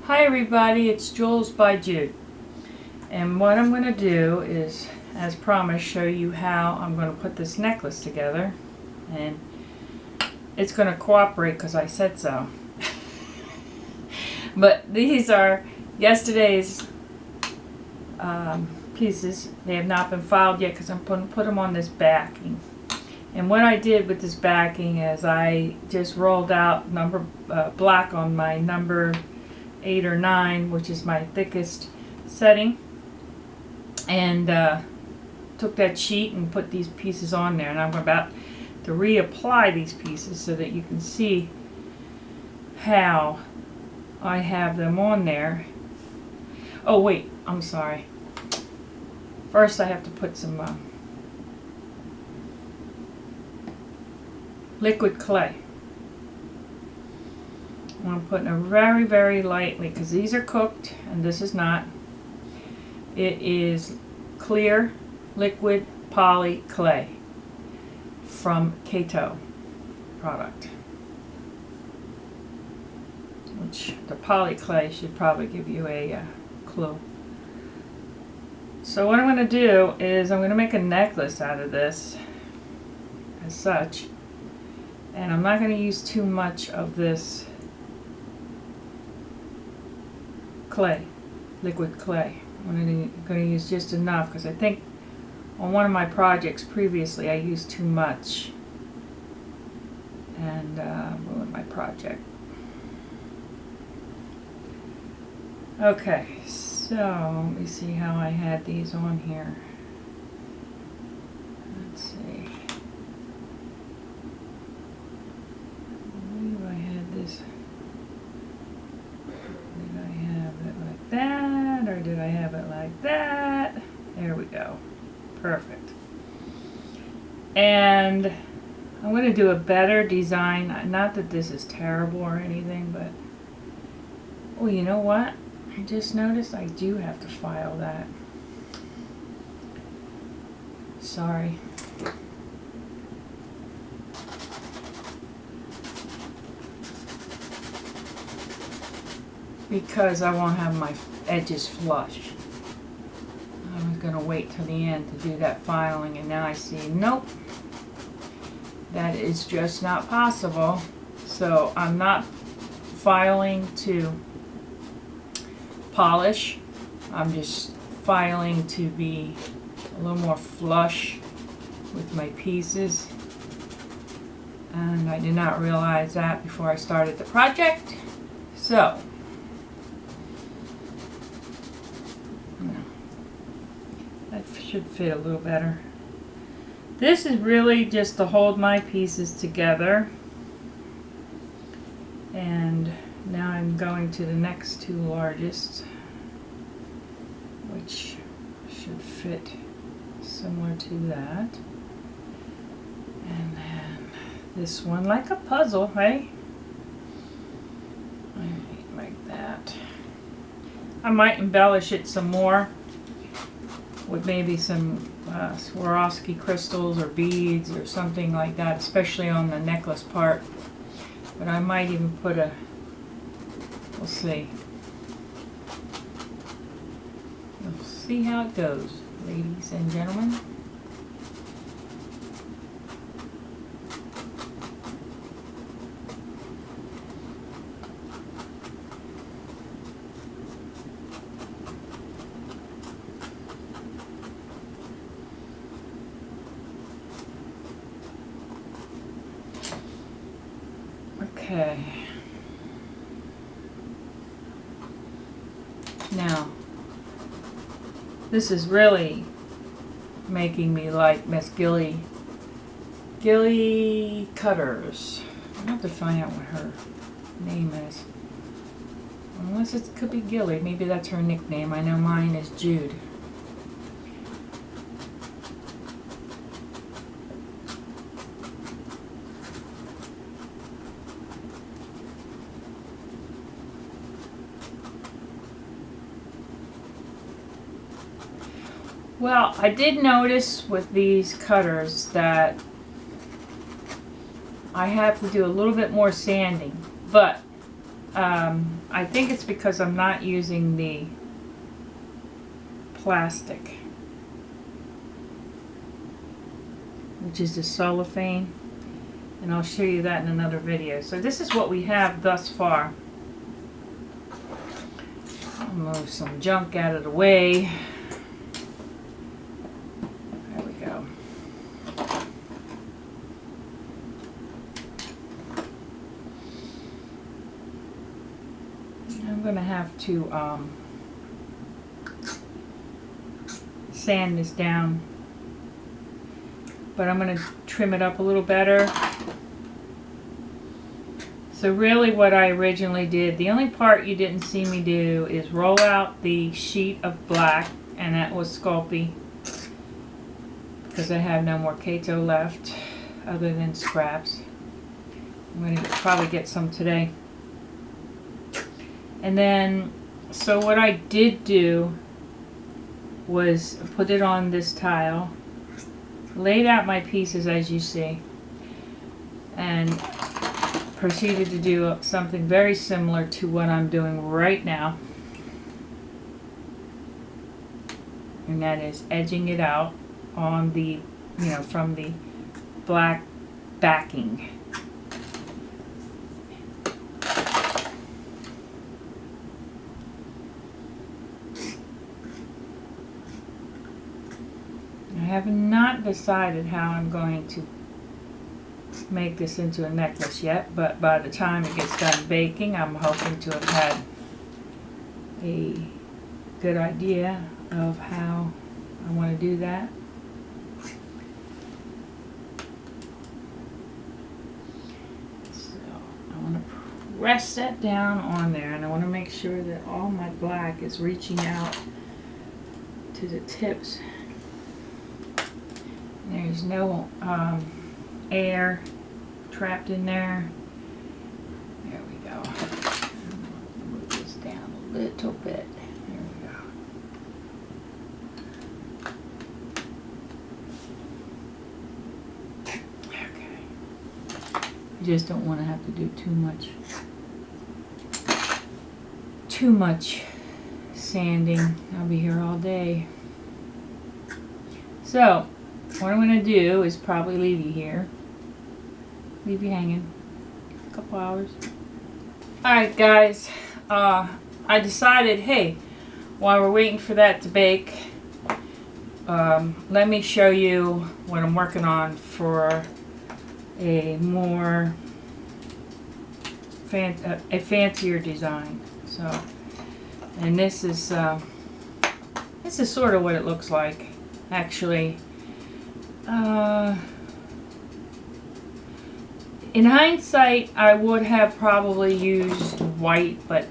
Hi everybody, it's Jules by Jude. And what I'm going to do is, as promised, show you how I'm going to put this necklace together. And it's going to cooperate because I said so. But these are yesterday's pieces. They have not been filed yet because I'm going to put them on this backing. And what I did with this backing is I just rolled out black on my number 8 or 9, which is my thickest setting, and took that sheet and put these pieces on there. And I'm about to reapply these pieces so that you can see how I have them on there. Oh wait, I'm sorry. First I have to put some liquid clay. I'm putting it very, very lightly because these are cooked and this is not. It is clear liquid polyclay from Kato product, which the polyclay should probably give you a clue. So what I'm going to do is I'm going to make a necklace out of this as such, and I'm not going to use too much of this clay, liquid clay. I'm going to use just enough because I think on one of my projects previously I used too much and ruined my project. Okay, so let me see how I had these on here. Let's see. I believe I had this. That, or did I have it like that? There we go. Perfect. And I'm going to do a better design. Not that this is terrible or anything, but oh, you know what? I just noticed I do have to file that. Sorry. Because I won't have my edges flush. I was going to wait till the end to do that filing, and now I see, nope, that is just not possible. So I'm not filing to polish. I'm just filing to be a little more flush with my pieces. And I did not realize that before I started the project. So should fit a little better. This is really just to hold my pieces together. And now I'm going to the next two largest, which should fit similar to that. And then this one like a puzzle, right? Like that. I might embellish it some more with maybe some Swarovski crystals or beads or something like that, especially on the necklace part. But I might even put we'll see. We'll see how it goes, ladies and gentlemen. Okay. Now, this is really making me like Miss Gilly Cutters. I have to find out what her name is. Unless it could be Gilly. Maybe that's her nickname. I know mine is Jude. Well, I did notice with these cutters that I have to do a little bit more sanding, but I think it's because I'm not using the plastic, which is the cellophane, and I'll show you that in another video. So this is what we have thus far. I'll move some junk out of the way. There we go. I'm going to have to sand this down, but I'm going to trim it up a little better. So really what I originally did, the only part you didn't see me do is roll out the sheet of black, and that was Sculpey, because I have no more Kato left other than scraps. I'm going to probably get some today. And then, so what I did do was put it on this tile, laid out my pieces as you see, and proceeded to do something very similar to what I'm doing right now, and that is edging it out on the, from the black backing. I have not decided how I'm going to make this into a necklace yet, but by the time it gets done baking, I'm hoping to have had a good idea of how I want to do that. So I want to press that down on there, and I want to make sure that all my black is reaching out to the tips. There's no air trapped in there. There we go. Move this down a little bit. There we go. Okay. You just don't want to have to do too much sanding. I'll be here all day. So what I'm going to do is probably leave you here. Leave you hanging a couple hours. Alright guys, I decided, hey, while we're waiting for that to bake, let me show you what I'm working on for a more a fancier design. So, and this is sort of what it looks like, actually. In hindsight, I would have probably used white, but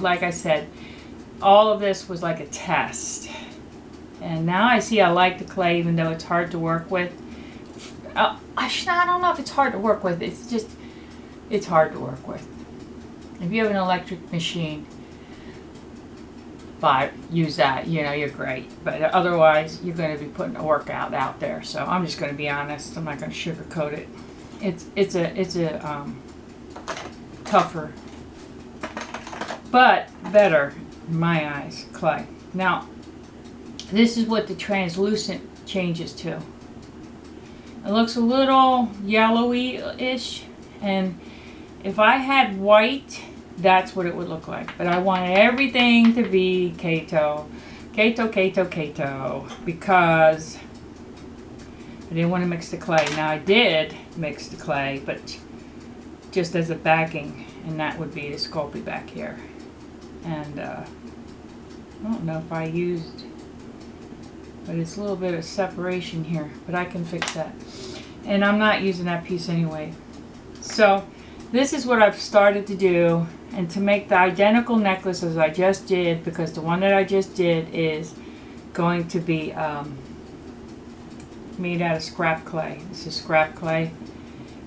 like I said, all of this was like a test. And now I see I like the clay, even though it's hard to work with. I don't know if it's hard to work with. It's just, it's hard to work with. If you have an electric machine, use that, you're great. But otherwise, you're going to be putting a workout out there. So I'm just going to be honest. I'm not going to sugarcoat it. It's a tougher, but better in my eyes, clay. Now, this is what the translucent changes to. It looks a little yellowy-ish, and if I had white, that's what it would look like. But I wanted everything to be Kato. Kato, Kato, Kato, because I didn't want to mix the clay. Now I did mix the clay, but just as a backing, and that would be the Sculpey back here. And I don't know if I used, but it's a little bit of separation here, but I can fix that. And I'm not using that piece anyway. So this is what I've started to do, and to make the identical necklace as I just did, because the one that I just did is going to be made out of scrap clay. This is scrap clay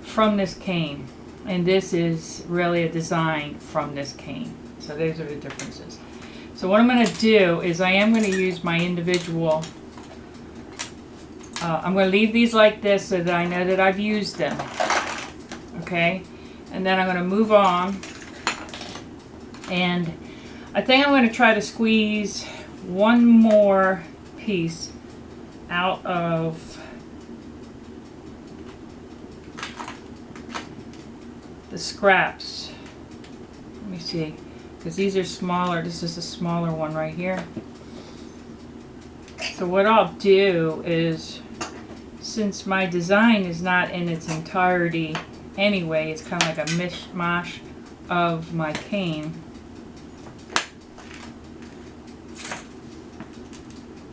from this cane, and this is really a design from this cane. So those are the differences. So what I'm going to do is I am going to use my individual, I'm going to leave these like this so that I know that I've used them. Okay, and then I'm going to move on And I think I'm going to try to squeeze one more piece out of the scraps. Let me see, because these are smaller. This is a smaller one right here. So what I'll do is, since my design is not in its entirety anyway, it's kind of like a mishmash of my cane.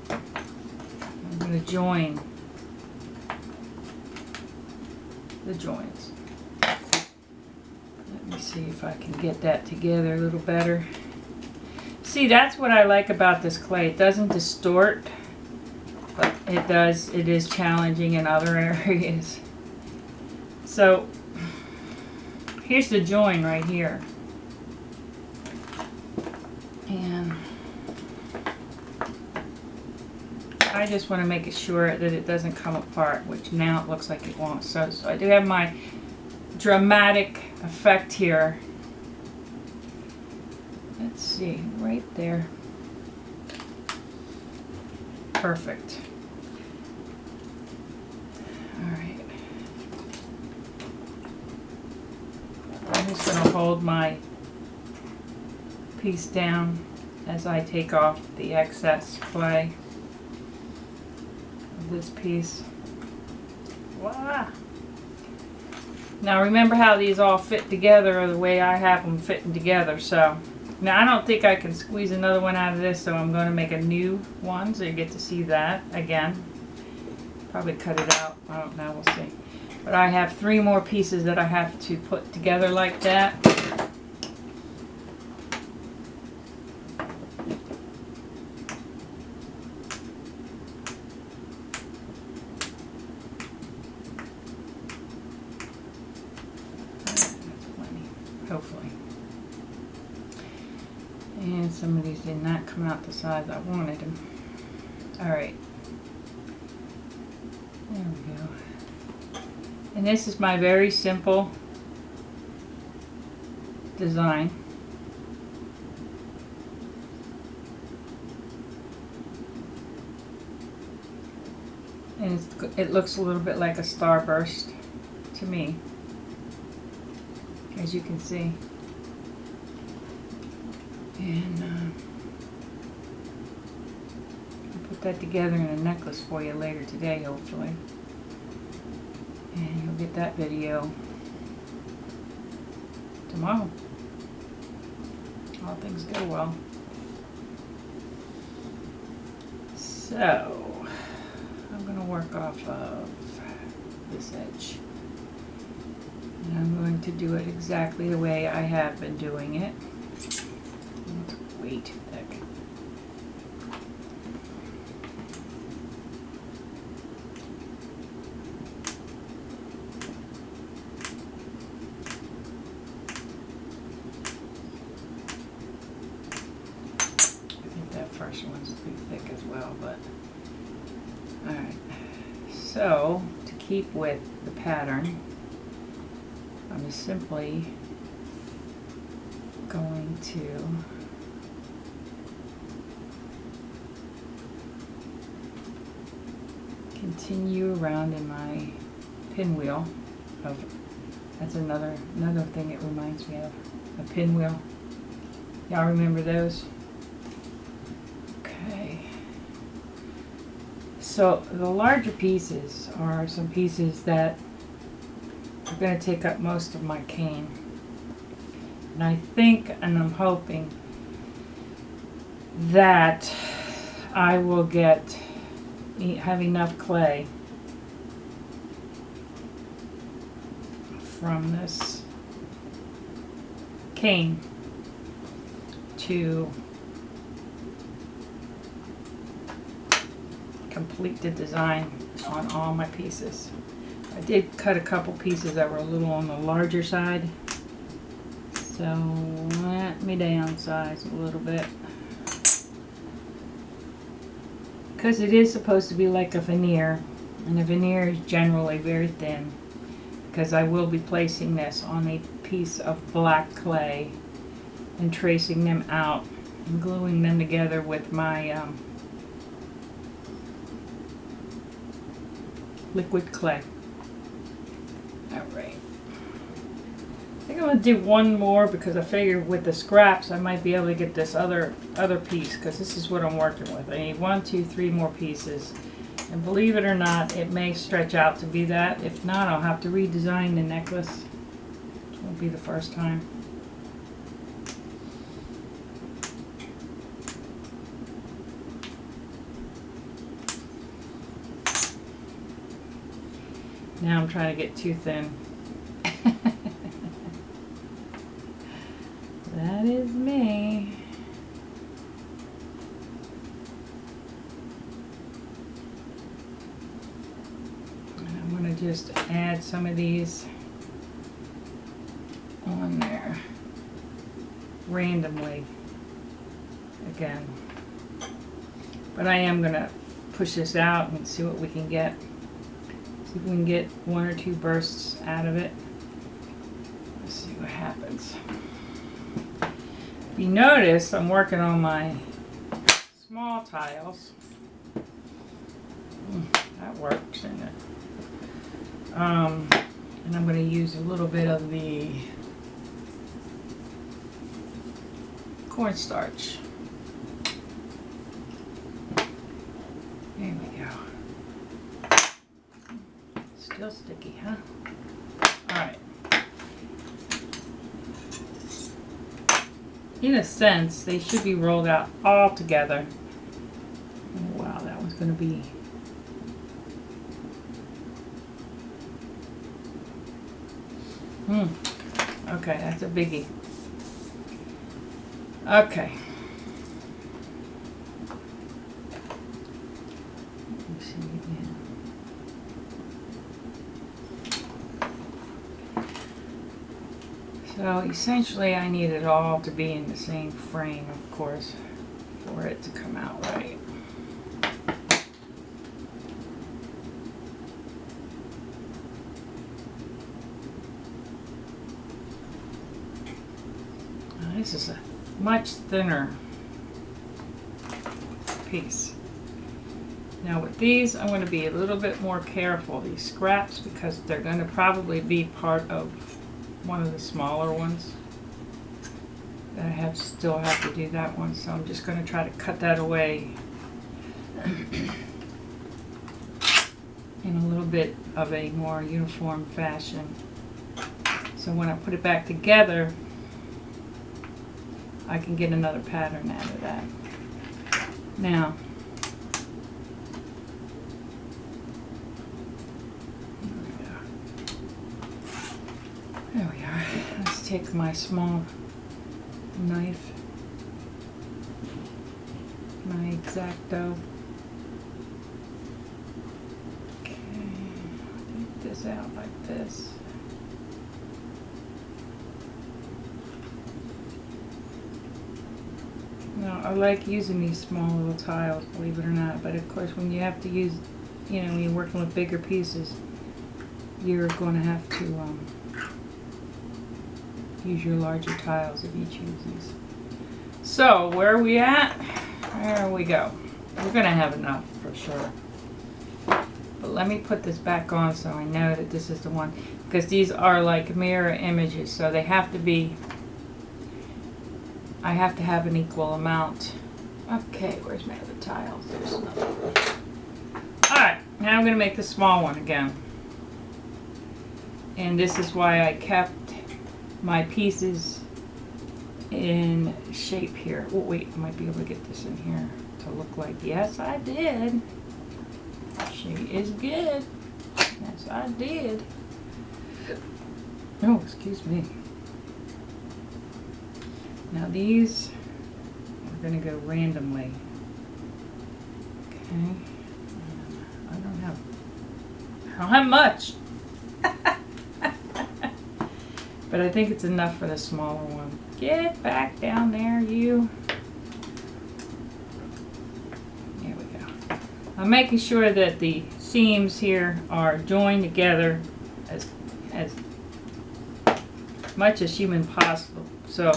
I'm going to join the joints. Let me see if I can get that together a little better. See, that's what I like about this clay. It doesn't distort, but it is challenging in other areas. So here's the join right here. And I just want to make it sure that it doesn't come apart, which now it looks like it won't. So I do have my dramatic effect here. Let's see, right there. Perfect. All right. I'm just going to hold my piece down as I take off the excess clay of this piece. Voila! Now remember how these all fit together, or the way I have them fitting together. So now I don't think I can squeeze another one out of this, so I'm going to make a new one so you get to see that again. Probably cut it out. I don't know. We'll see. But I have 3 more pieces that I have to put together like that. That's plenty, hopefully. And some of these did not come out the size I wanted them. Alright. There we go. And this is my very simple design. And it looks a little bit like a starburst to me, as you can see. And I'll put that together in a necklace for you later today, hopefully. And you'll get that video tomorrow. All things go well. So, I'm going to work off of this edge. And I'm going to do it exactly the way I have been doing it. It's way too thick. First one's pretty thick as well, but alright. So, to keep with the pattern, I'm simply going to continue around in my pinwheel of, that's another thing it reminds me of, a pinwheel. Y'all remember those? So the larger pieces are some pieces that are going to take up most of my cane. And I think, and I'm hoping, that I will have enough clay from this cane to complete the design on all my pieces. I did cut a couple pieces that were a little on the larger side, so let me downsize a little bit, because it is supposed to be like a veneer, and a veneer is generally very thin, because I will be placing this on a piece of black clay and tracing them out and gluing them together with my liquid clay. Alright. I think I'm going to do one more because I figure with the scraps I might be able to get this other piece, because this is what I'm working with. I need 1, 2, 3 more pieces. And believe it or not, it may stretch out to be that. If not, I'll have to redesign the necklace. It won't be the first time. Now I'm trying to get too thin. That is me. And I'm going to just add some of these on there randomly again. But I am going to push this out and see what we can get. See if we can get 1 or 2 bursts out of it. Let's see what happens. If you notice, I'm working on my small tiles. That works, doesn't it? And I'm going to use a little bit of the cornstarch. There we go. Still sticky, huh? Alright. In a sense, they should be rolled out all together. Oh, wow, that was going to be... Okay, that's a biggie. Okay. Let me see again. So essentially I need it all to be in the same frame, of course, for it to come out right. Now, this is a much thinner piece. Now with these I'm going to be a little bit more careful, these scraps, because they're going to probably be part of one of the smaller ones. That I still have to do that one, so I'm just going to try to cut that away in a little bit of a more uniform fashion. So when I put it back together, I can get another pattern out of that. Now, there we are. Let's take my small knife, my X-Acto. Okay, take this out like this. Now, I like using these small little tiles, believe it or not, but of course when you have to use, when you're working with bigger pieces, you're going to have to use your larger tiles if you choose these. So, where are we at? There we go. We're going to have enough for sure. But let me put this back on so I know that this is the one. Because these are like mirror images, so they have to be, I have to have an equal amount. Okay, where's my other tiles? There's another one. Alright, now I'm going to make the small one again. And this is why I kept my pieces in shape here. Oh wait, I might be able to get this in here to look like, yes I did. She is good. Yes I did. Oh, excuse me. Now these, we're going to go randomly. Okay. I don't have much. But I think it's enough for the smaller one. Get back down there, you. There we go. I'm making sure that the seams here are joined together as much as human possible. So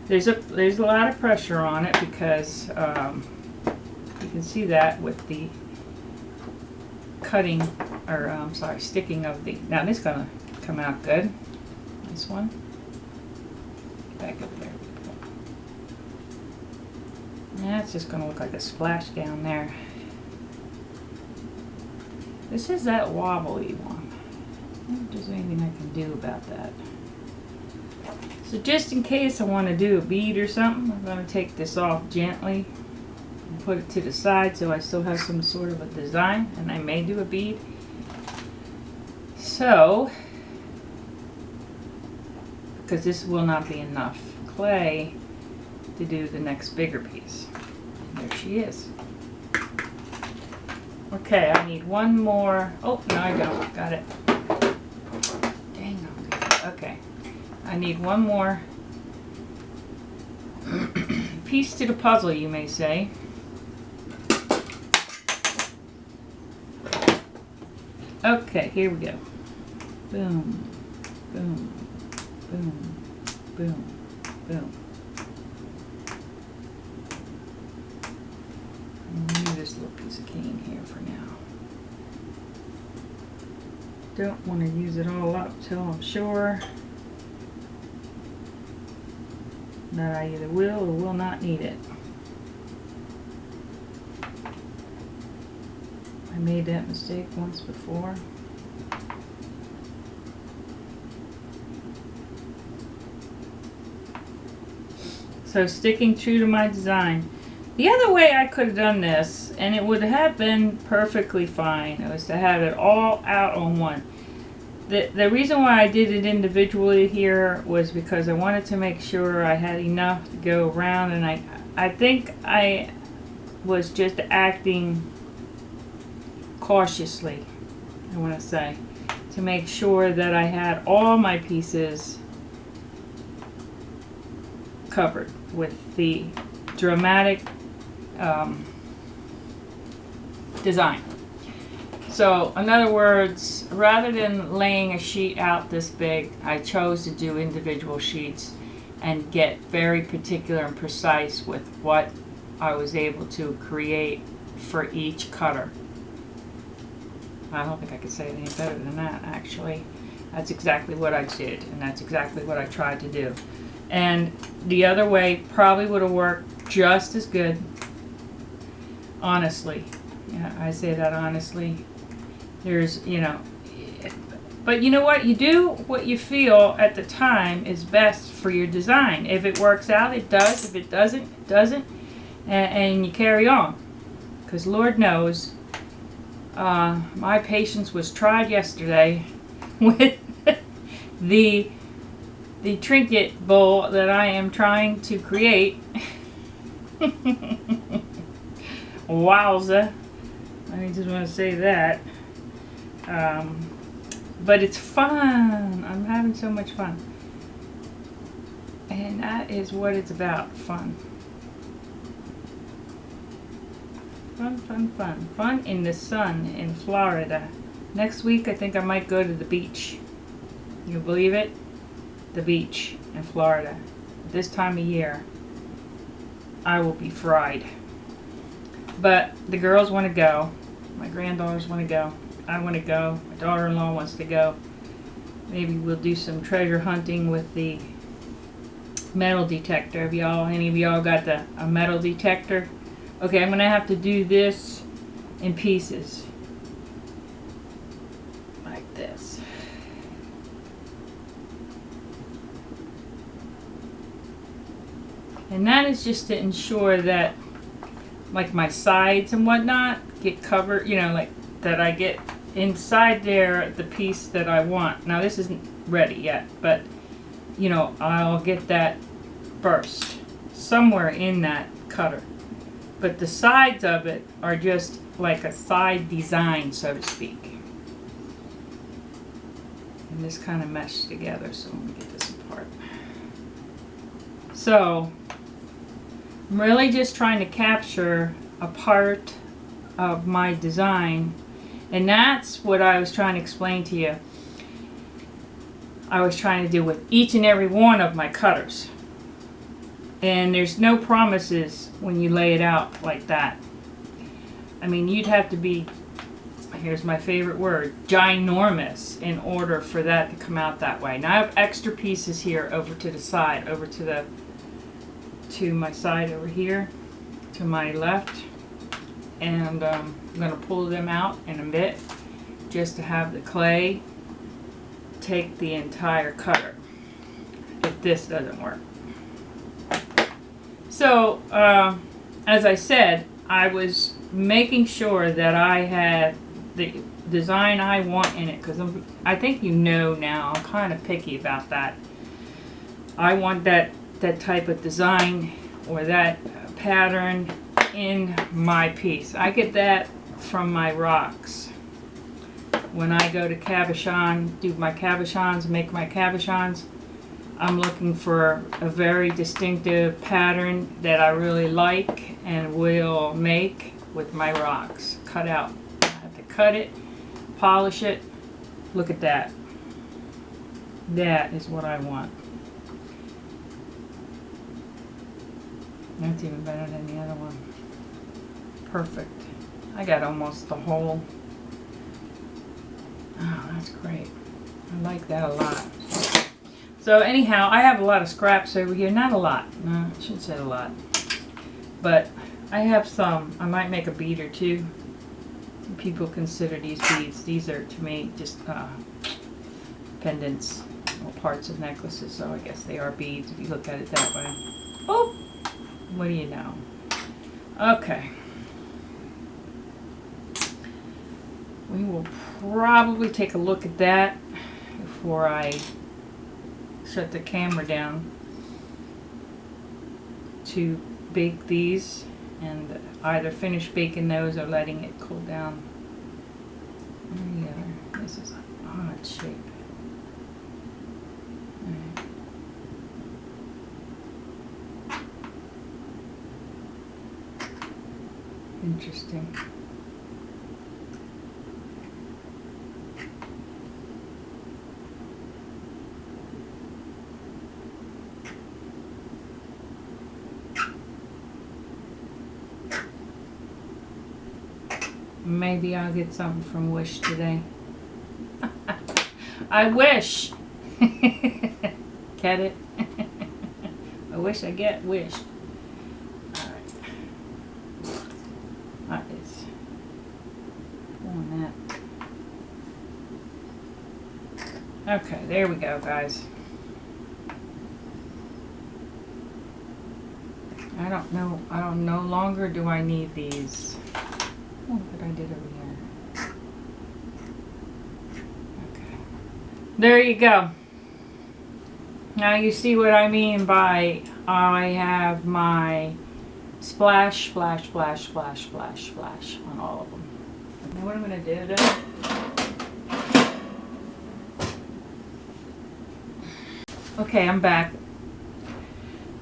There's a lot of pressure on it because you can see that with the cutting, or sorry, sticking of the. Now this is gonna come out good. This one. Back up there. Yeah, it's just gonna look like a splash down there. This is that wobbly one. I wonder if there's anything I can do about that. So just in case I want to do a bead or something, I'm going to take this off gently and put it to the side so I still have some sort of a design, and I may do a bead. So, because this will not be enough clay to do the next bigger piece. There she is. Okay, I need one more. Oh, no I don't. Got it. Dang, okay. I need one more piece to the puzzle, you may say. Okay, here we go. Boom, boom, boom, boom, boom. Leave this little piece of cane here for now. Don't want to use it all up till I'm sure that I either will or will not need it. I made that mistake once before. So sticking true to my design. The other way I could have done this, and it would have been perfectly fine, was to have it all out on one. The reason why I did it individually here was because I wanted to make sure I had enough to go around, and I think I was just acting cautiously, I want to say, to make sure that I had all my pieces covered with the dramatic design. So, in other words, rather than laying a sheet out this big, I chose to do individual sheets and get very particular and precise with what I was able to create for each cutter. I don't think I could say it any better than that, actually. That's exactly what I did, and that's exactly what I tried to do. And the other way probably would have worked just as good, honestly. Yeah, I say that honestly. There's, you know, but you know what? You do what you feel at the time is best for your design. If it works out, it does. If it doesn't, it doesn't. And you carry on. Because Lord knows, my patience was tried yesterday with the trinket bowl that I am trying to create. Wowza. I just want to say that. But it's fun. I'm having so much fun. And that is what it's about. Fun. Fun, fun, fun. Fun in the sun in Florida. Next week I think I might go to the beach. You believe it? The beach in Florida. This time of year I will be fried. But the girls want to go. My granddaughters want to go. I want to go. My daughter-in-law wants to go. Maybe we'll do some treasure hunting with the metal detector. Have any of y'all got a metal detector? Okay, I'm going to have to do this in pieces. Like this. And that is just to ensure that, like, my sides and whatnot get covered, you know, like that I get inside there the piece that I want. Now this isn't ready yet, but you know, I'll get that first somewhere in that cutter. But the sides of it are just like a side design, so to speak. And this kind of meshed together, so let me get this apart. So I'm really just trying to capture a part of my design, and that's what I was trying to explain to you. I was trying to do with each and every one of my cutters. And there's no promises when you lay it out like that. I mean, you'd have to be, here's my favorite word, ginormous in order for that to come out that way. Now I have extra pieces here over to the side, over to my side over here, to my left. And I'm going to pull them out in a bit just to have the clay take the entire cutter if this doesn't work. So, as I said, I was making sure that I had the design I want in it, because I think you know now, I'm kind of picky about that. I want that type of design or that pattern in my piece. I get that from my rocks. When I go to cabochon, do my cabochons, make my cabochons, I'm looking for a very distinctive pattern that I really like and will make with my rocks. Cut out. I have to cut it, polish it. Look at that. That is what I want. That's even better than the other one. Perfect. I got almost the whole. Oh, that's great. I like that a lot. So anyhow, I have a lot of scraps over here. Not a lot. No, I shouldn't say a lot. But I have some. I might make a bead or two. People consider these beads. These are, to me, just pendants or parts of necklaces. So I guess they are beads if you look at it that way. Oh! What do you know? Okay. We will probably take a look at that before I shut the camera down to bake these, and either finish baking those or letting it cool down. Yeah, this is an odd shape. Right. Interesting. Maybe I'll get something from Wish today. I wish. Get it? I wish I get Wish. Alright. That is pulling that. Okay, there we go, guys. I don't know. No longer do I need these. Oh, what I did over here. Okay. There you go. Now you see what I mean by I have my splash, splash, splash, splash, splash, splash on all of them. Now what I'm going to do though. Okay, I'm back.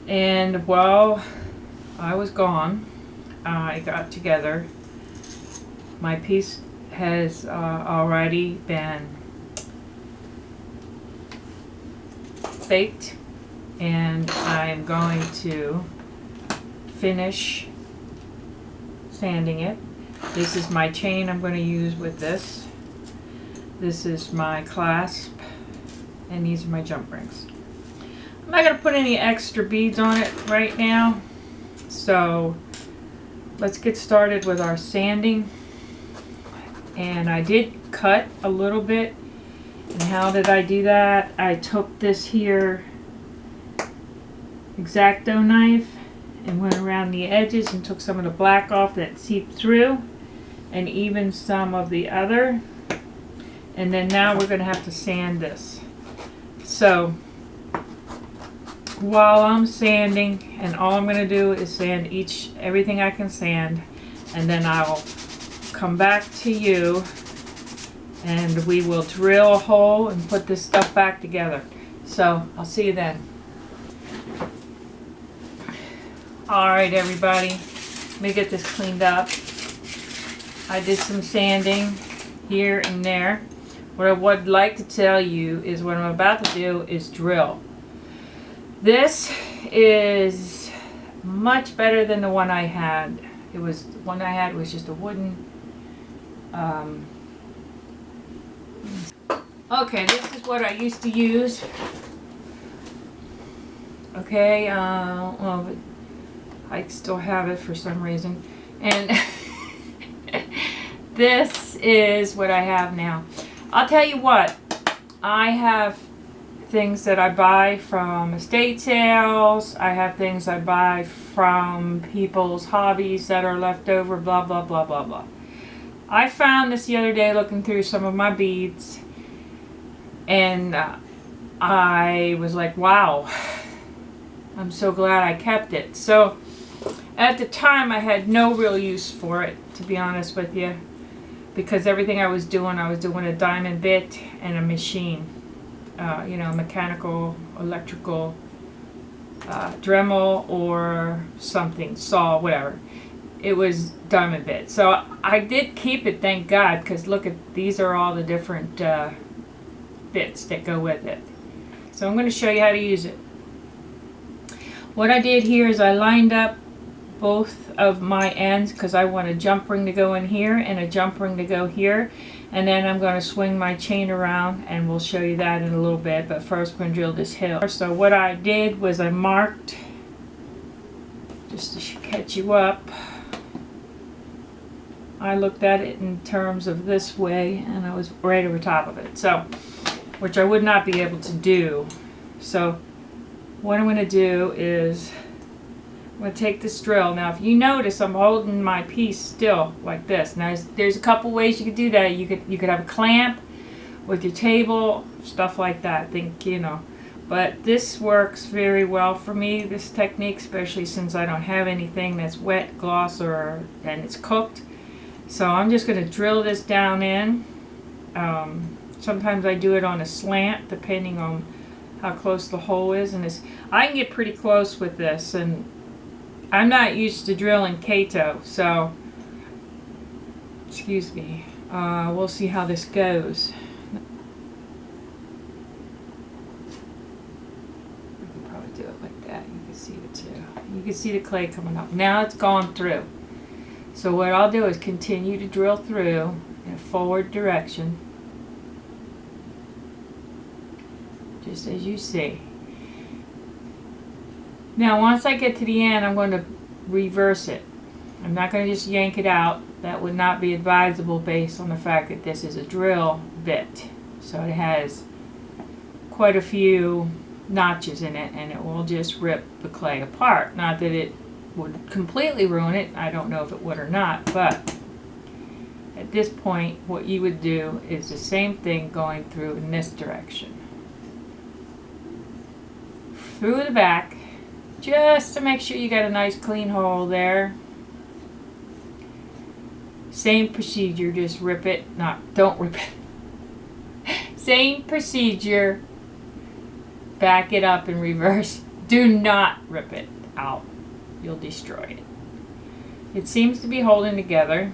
And while I was gone, I got together. My piece has already been baked, and I'm going to finish sanding it. This is my chain I'm going to use with this. This is my clasp, and these are my jump rings. I'm not going to put any extra beads on it right now, so let's get started with our sanding. And I did cut a little bit. And how did I do that? I took this here X-Acto knife and went around the edges and took some of the black off that seeped through, and even some of the other. And then now we're going to have to sand this. So while I'm sanding, and all I'm going to do is sand everything I can sand, and then I'll come back to you and we will drill a hole and put this stuff back together. So I'll see you then. Alright everybody, let me get this cleaned up. I did some sanding here and there. What I would like to tell you is what I'm about to do is drill. This is much better than the one I had. The one I had was just a wooden. Okay, this is what I used to use. Okay, well, I still have it for some reason, and this is what I have now. I'll tell you what, I have things that I buy from estate sales. I have things I buy from people's hobbies that are left over, blah, blah, blah, blah, blah. I found this the other day looking through some of my beads, and I was like, wow, I'm so glad I kept it. So at the time I had no real use for it, to be honest with you, because everything I was doing a diamond bit and a machine, mechanical, electrical, Dremel or something, saw, whatever. It was diamond bit. So I did keep it, thank God, because look at, these are all the different bits that go with it. So I'm going to show you how to use it. What I did here is I lined up both of my ends because I want a jump ring to go in here and a jump ring to go here, and then I'm going to swing my chain around, and we'll show you that in a little bit, but first we're going to drill this hill. So what I did was I marked, just to catch you up, I looked at it in terms of this way, and I was right over top of it, so, which I would not be able to do. So what I'm going to do is I'm going to take this drill. Now if you notice, I'm holding my piece still like this. Now there's a couple ways you could do that. You could have a clamp with your table, stuff like that. But this works very well for me, this technique, especially since I don't have anything that's wet, gloss, and it's cooked. So I'm just going to drill this down in. Sometimes I do it on a slant, depending on how close the hole is, and I can get pretty close with this, and I'm not used to drilling Kato, so excuse me. We'll see how this goes. We can probably do it like that. You can see it too. You can see the clay coming up. Now it's gone through. So what I'll do is continue to drill through in a forward direction, just as you see. Now once I get to the end, I'm going to reverse it. I'm not going to just yank it out. That would not be advisable based on the fact that this is a drill bit. So it has quite a few notches in it, and it will just rip the clay apart. Not that it would completely ruin it. I don't know if it would or not, but at this point what you would do is the same thing going through in this direction. Through the back, just to make sure you got a nice clean hole there. Same procedure, just rip it, don't rip it. Same procedure, back it up in reverse. Do not rip it out. You'll destroy it. It seems to be holding together.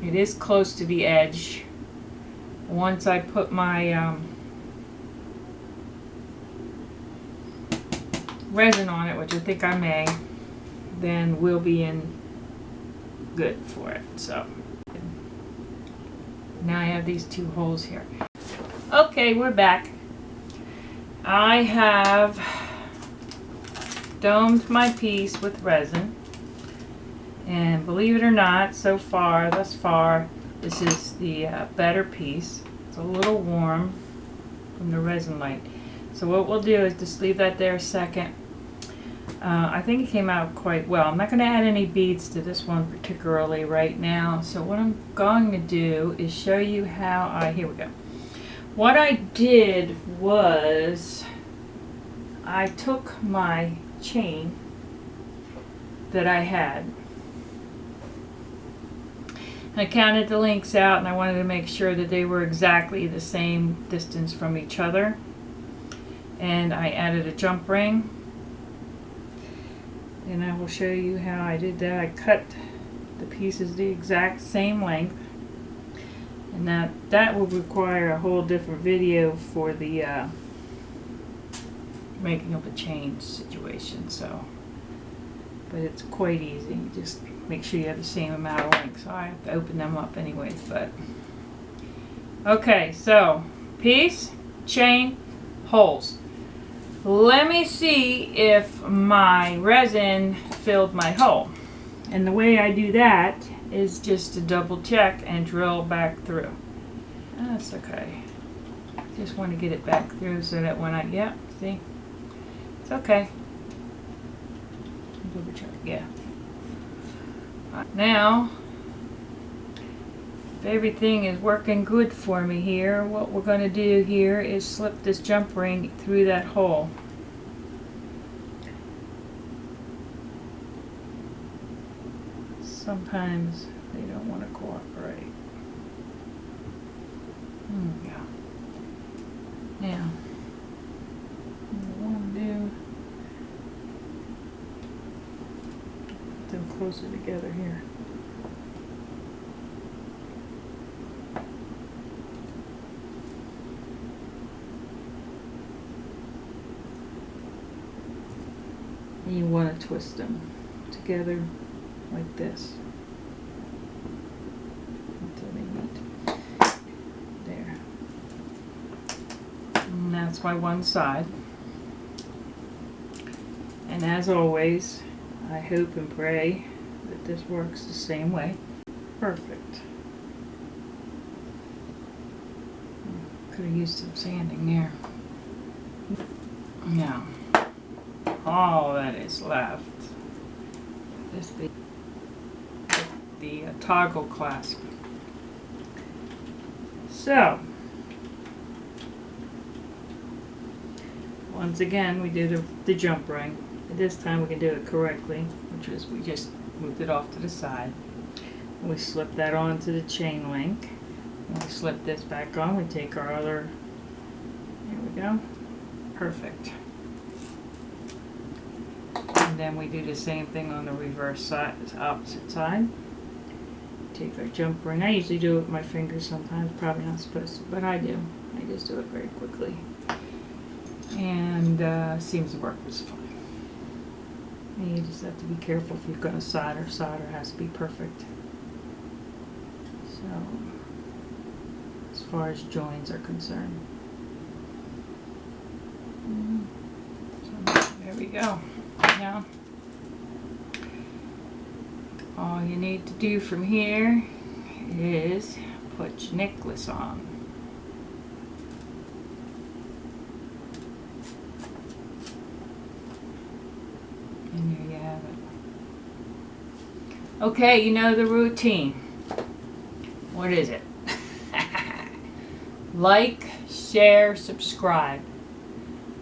It is close to the edge. Once I put my resin on it, which I think I may, then we'll be in good for it. So now I have these two holes here. Okay, we're back. I have domed my piece with resin, and believe it or not, thus far, this is the better piece. It's a little warm from the resin light. So what we'll do is just leave that there a second. I think it came out quite well. I'm not going to add any beads to this one particularly right now. So what I'm going to do is show you how here we go. What I did was I took my chain that I had. I counted the links out, and I wanted to make sure that they were exactly the same distance from each other. And I added a jump ring. And I will show you how I did that. I cut the pieces the exact same length. And that will require a whole different video for the making of a chain situation. So but it's quite easy. Just make sure you have the same amount of links. So I have to open them up anyways, but okay, so piece, chain, holes. Let me see if my resin filled my hole. And the way I do that is just to double check and drill back through. That's okay. Just want to get it back through so that when yeah, see? It's okay. Double check, yeah. Now, if everything is working good for me here, what we're going to do here is slip this jump ring through that hole. Sometimes they don't want to cooperate. Yeah. Now, what I want to do, put them closer together here. And you want to twist them together like this until they meet. There. And that's my one side. And as always, I hope and pray that this works the same way. Perfect. Could have used some sanding there. Now, all that is left is the toggle clasp. So, once again, we do the jump ring. This time we can do it correctly, which is we just moved it off to the side. And we slip that onto the chain link. When we slip this back on, we take our other, here we go, perfect. And then we do the same thing on the reverse side, opposite side. Take our jump ring. I usually do it with my fingers sometimes, probably not supposed to, but I do. I just do it very quickly. And seems to work just fine. And you just have to be careful if you're going to solder. Solder has to be perfect. So, as far as joins are concerned. So, there we go. Now, all you need to do from here is put your necklace on. And there you have it. Okay, you know the routine. What is it? Like, share, subscribe.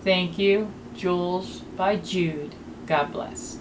Thank you. Jules by Jude. God bless.